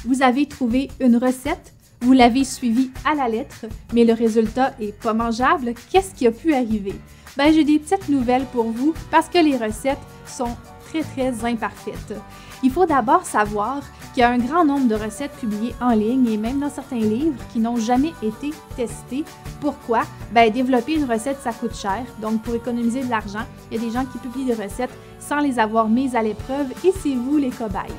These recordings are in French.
Vous avez trouvé une recette, vous l'avez suivie à la lettre, mais le résultat est pas mangeable. Qu'est-ce qui a pu arriver? Ben, j'ai des petites nouvelles pour vous parce que les recettes sont très imparfaites. Il faut d'abord savoir qu'il y a un grand nombre de recettes publiées en ligne et même dans certains livres qui n'ont jamais été testées. Pourquoi? Ben, développer une recette, ça coûte cher. Donc, pour économiser de l'argent, il y a des gens qui publient des recettes sans les avoir mises à l'épreuve et c'est vous les cobayes.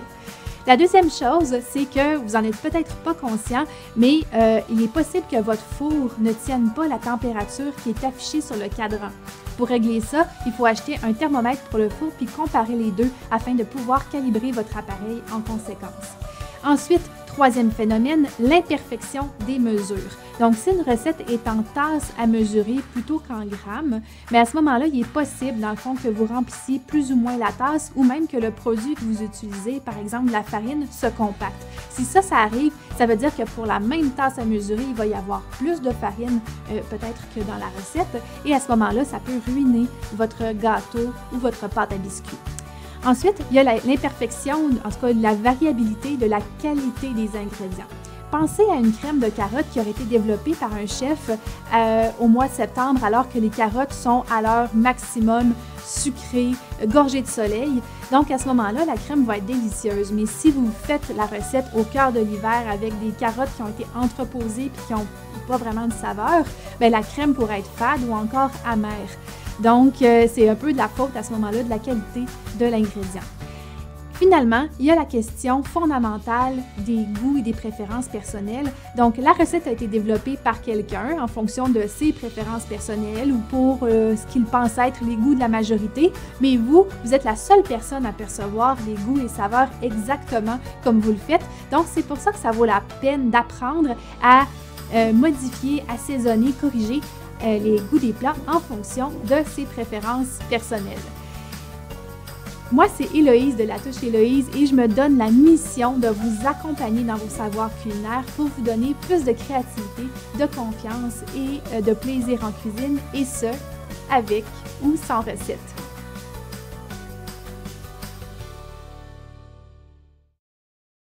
La deuxième chose, c'est que vous n'en êtes peut-être pas conscient, mais il est possible que votre four ne tienne pas la température qui est affichée sur le cadran. Pour régler ça, il faut acheter un thermomètre pour le four puis comparer les deux afin de pouvoir calibrer votre appareil en conséquence. Ensuite, troisième phénomène, l'imperfection des mesures. Donc, si une recette est en tasses à mesurer plutôt qu'en grammes, mais à ce moment-là, il est possible, dans le fond, que vous remplissiez plus ou moins la tasse ou même que le produit que vous utilisez, par exemple la farine, se compacte. Si ça arrive, ça veut dire que pour la même tasse à mesurer, il va y avoir plus de farine peut-être que dans la recette et à ce moment-là, ça peut ruiner votre gâteau ou votre pâte à biscuits. Ensuite, il y a l'imperfection, en tout cas la variabilité de la qualité des ingrédients. Pensez à une crème de carottes qui aurait été développée par un chef au mois de septembre alors que les carottes sont à leur maximum sucrées, gorgées de soleil. Donc à ce moment-là, la crème va être délicieuse. Mais si vous faites la recette au cœur de l'hiver avec des carottes qui ont été entreposées et qui n'ont pas vraiment de saveur, bien, la crème pourrait être fade ou encore amère. Donc, c'est un peu de la faute à ce moment-là de la qualité de l'ingrédient. Finalement, il y a la question fondamentale des goûts et des préférences personnelles. Donc, la recette a été développée par quelqu'un en fonction de ses préférences personnelles ou pour ce qu'il pense être les goûts de la majorité. Mais vous êtes la seule personne à percevoir les goûts et saveurs exactement comme vous le faites. Donc, c'est pour ça que ça vaut la peine d'apprendre à modifier, assaisonner, corriger les goûts des plats en fonction de ses préférences personnelles. Moi, c'est Héloïse de La Touche Héloïse et je me donne la mission de vous accompagner dans vos savoirs culinaires pour vous donner plus de créativité, de confiance et de plaisir en cuisine et ce, avec ou sans recette.